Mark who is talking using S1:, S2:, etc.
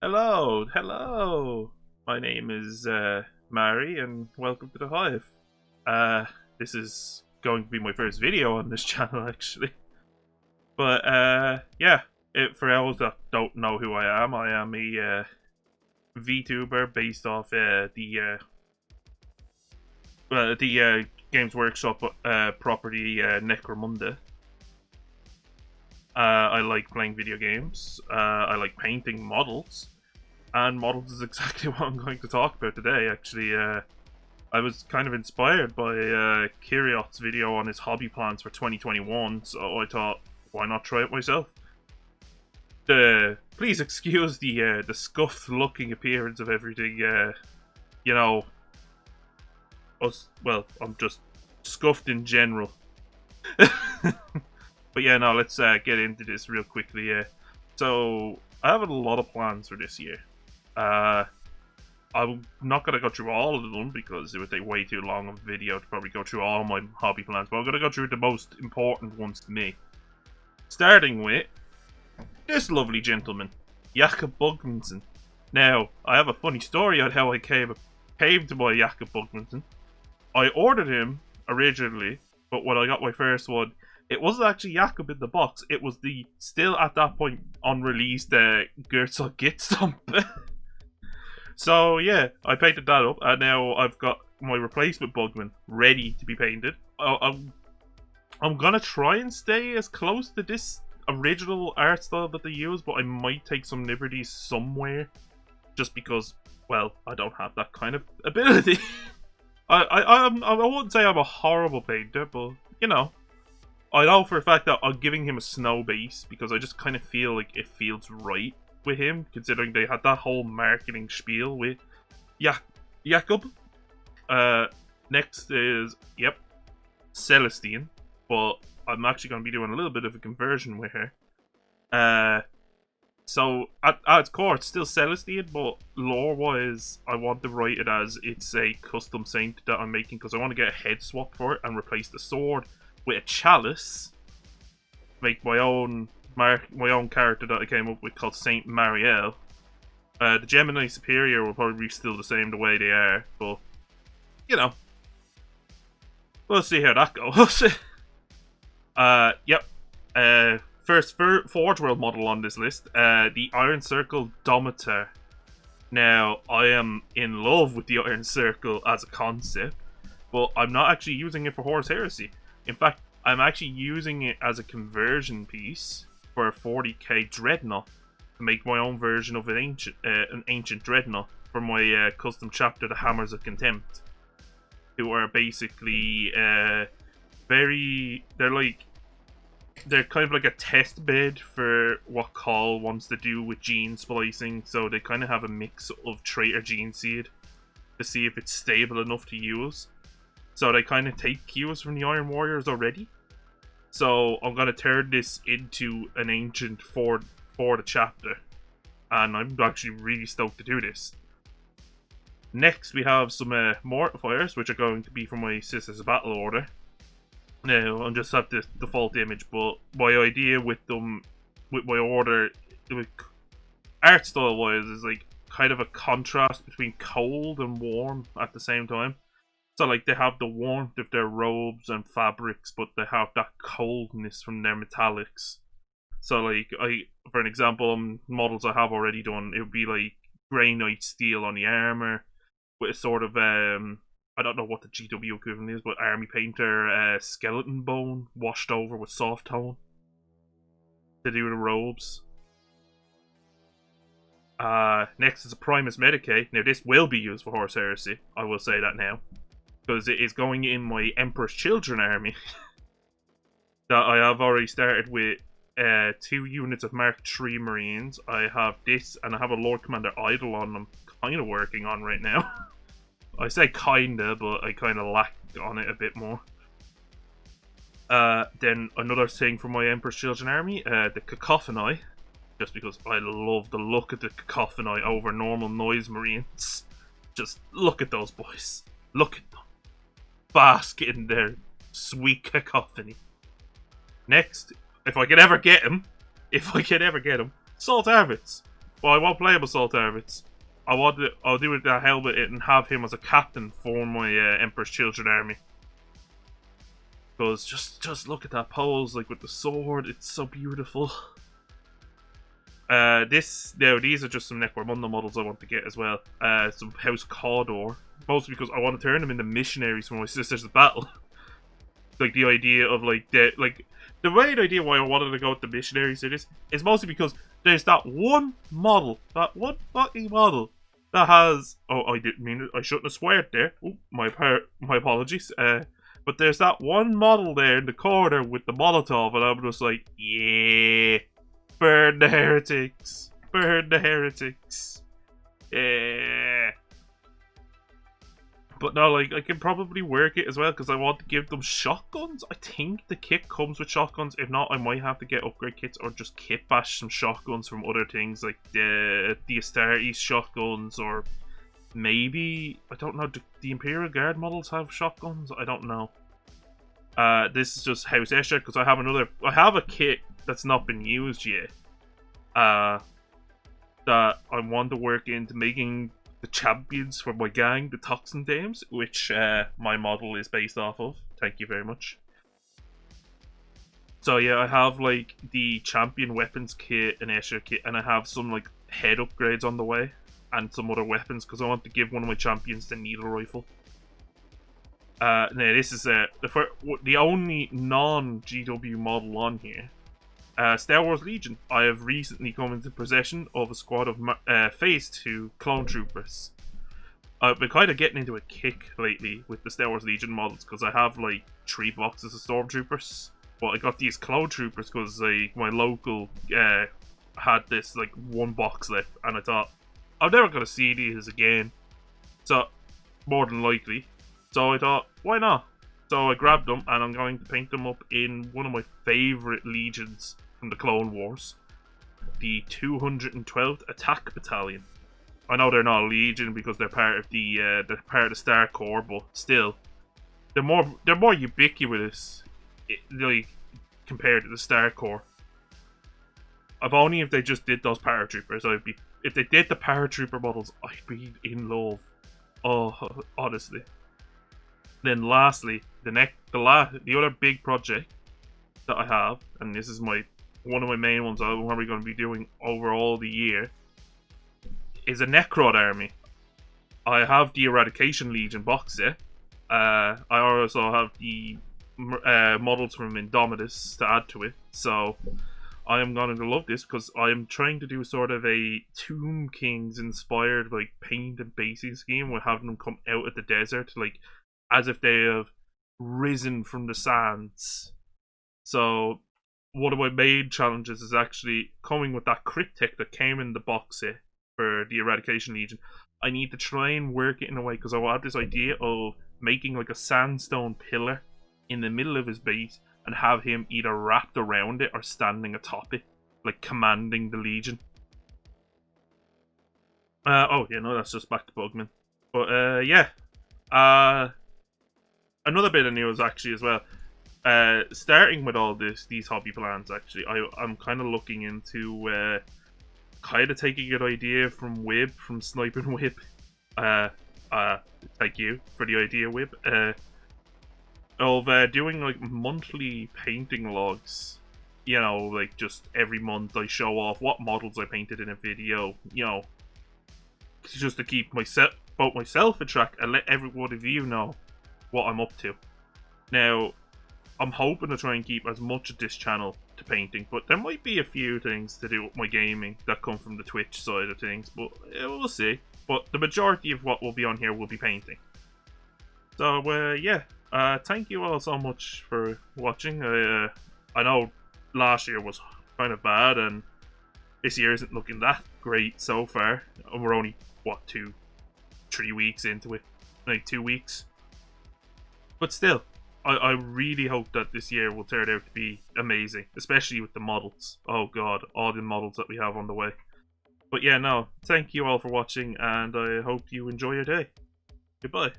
S1: Hello, hello. My name is Mari, and welcome to the Hive. Uh, this is going to be my first video on this channel, actually. But yeah, for those that don't know who I am a VTuber based off the Games Workshop property Necromunda. I like playing video games. I like painting models. And models is exactly what I'm going to talk about today, actually. I was kind of inspired by Kiriot's video on his hobby plans for 2021, so I thought, why not try it myself? Please excuse the scuffed looking appearance of everything, you know, well, I'm just scuffed in general. But yeah, no, let's get into this real quickly. So, I have a lot of plans for this year. I'm not going to go through all of them because it would take way too long of a video to probably go through all my hobby plans, but I'm going to go through the most important ones to me. Starting with this lovely gentleman, Jakob Bugmanson. Now, I have a funny story on how I came to my Jakob Bugmanson. I ordered him originally, but when I got my first one, it wasn't actually Jakob in the box, it was the still at that point unreleased Gertzog Gitstomp. So yeah, I painted that up, and now I've got my replacement Bugman ready to be painted. I'm gonna try and stay as close to this original art style that they use, but I might take some liberties somewhere, just because, well, I don't have that kind of ability. I wouldn't say I'm a horrible painter, but you know, I know for a fact that I'm giving him a snow base because I just kind of feel like it feels right with him, considering they had that whole marketing spiel with Jakob. Next is, yep, Celestine, but I'm actually going to be doing a little bit of a conversion with her. So, at its core, it's still Celestine, but lore-wise, I want to write it as it's a custom saint that I'm making, because I want to get a head swap for it and replace the sword with a chalice. Make my own character that I came up with called Saint Marielle. The Gemini Superior will probably be still the same the way they are, but, you know, we'll see how that goes. Yep. First Forge World model on this list, the Iron Circle Domitar. Now, I am in love with the Iron Circle as a concept, but I'm not actually using it for Horus Heresy. In fact, I'm actually using it as a conversion piece for a 40k Dreadnought to make my own version of an ancient Dreadnought for my custom chapter, the Hammers of Contempt, who are basically they're kind of like a test bed for what Call wants to do with gene splicing, so they kind of have a mix of Traitor Gene Seed to see if it's stable enough to use. So they kind of take cues from the Iron Warriors already. So I'm going to turn this into an ancient for the chapter. And I'm actually really stoked to do this. Next we have some Mortifiers, which are going to be from my Sisters Battle Order. Now, I just have the default image, but my idea with them, with my order, art style wise, is like kind of a contrast between cold and warm at the same time. So, like, they have the warmth of their robes and fabrics, but they have that coldness from their metallics. So, like, for an example, models I have already done, it would be like Grey Knight steel on the armor, with a sort of I don't know what the GW equivalent is, but Army Painter skeleton bone washed over with soft tone to do the robes. Next is a Primus Medicae. Now, this will be used for Horus Heresy, I will say that now, because it is going in my Emperor's Children army that I have already started with 2 units of Mark III Marines. I have this, and I have a Lord Commander Eidolon I'm kind of working on right now. I say kinda, but I kind of lack on it a bit more. Then another thing from my Emperor's Children army, the Cacophony, just because I love the look of the Cacophony over normal Noise Marines. Just look at those boys. Look at them. Bask in their sweet cacophony. Next, if I can ever get him, Salt Arvits. Well, I won't play him Assault Arvits. I'll do it that helmet and have him as a captain for my Emperor's Children army. Because just look at that pose, like with the sword, it's so beautiful. These are just some Necromunda models I want to get as well. Some House Cawdor, mostly because I want to turn them into missionaries for my Sisters of Battle. Like the idea of the main idea why I wanted to go with the missionaries to this is mostly because there's that one model, that one fucking model that has. Oh, I didn't mean it. I shouldn't have sweared there. Oh, my apologies. But there's that one model there in the corner with the Molotov, and I'm just like, yeah. Burn the heretics! Burn the heretics! Yeah. But no, like, I can probably work it as well, because I want to give them shotguns. I think the kit comes with shotguns. If not, I might have to get upgrade kits, or just kit bash some shotguns from other things, like the Astartes shotguns, or maybe, I don't know, do the Imperial Guard models have shotguns? I don't know. This is just House Escher, because I have a kit that's not been used yet, that I want to work into making the champions for my gang, the Toxin Dames, which my model is based off of. Thank you very much. So yeah, I have like the champion weapons kit and Escher kit, and I have some like head upgrades on the way, and some other weapons, because I want to give one of my champions the needle rifle. Now this is the only non-GW model on here. Star Wars Legion. I have recently come into possession of a squad of Phase 2 clone troopers. I've been kind of getting into a kick lately with the Star Wars Legion models, because I have like 3 boxes of stormtroopers. But I got these clone troopers because my local had this like 1 box left, and I thought I'm never gonna see these again. So more than likely. So I thought, why not? So I grabbed them, and I'm going to paint them up in one of my favourite legions from the Clone Wars. The 212th Attack Battalion. I know they're not a legion because they're part of the Star Corps, but still, they're more ubiquitous, like, compared to the Star Corps. If only if they just did those paratroopers, if they did the paratrooper models, I'd be in love. Oh, honestly. Then lastly, the other big project that I have, and this is one of my main ones I'm probably going to be doing over all the year, is a Necrod army. I have the Eradication Legion box set. I also have the models from Indomitus to add to it. So I am going to love this, because I am trying to do sort of a Tomb Kings inspired like paint and basing scheme, with having them come out of the desert, like as if they have risen from the sands. So one of my main challenges is actually coming with that cryptic that came in the box set for the Eradication Legion. I need to try and work it in a way, because I have this idea of making like a sandstone pillar in the middle of his base, and have him either wrapped around it or standing atop it, like commanding the Legion. Oh yeah, no, that's just back to Bugman. But yeah. Another bit of news actually as well. Starting with all these hobby plans, actually, I'm kind of looking into kind of taking an idea from Wib, from Sniping Wib. Thank you for the idea, Wib. Of doing like monthly painting logs. You know, like just every month I show off what models I painted in a video. You know, just to keep both myself a track and let every one of you know what I'm up to. Now, I'm hoping to try and keep as much of this channel to painting, but there might be a few things to do with my gaming that come from the Twitch side of things, but we'll see. But the majority of what will be on here will be painting. So, yeah, thank you all so much for watching. I know last year was kind of bad, and this year isn't looking that great so far. We're only, what, 2-3 weeks into it? Like 2 weeks. But still, I really hope that this year will turn out to be amazing, especially with the models. Oh god, all the models that we have on the way. But yeah, no, thank you all for watching, and I hope you enjoy your day. Goodbye.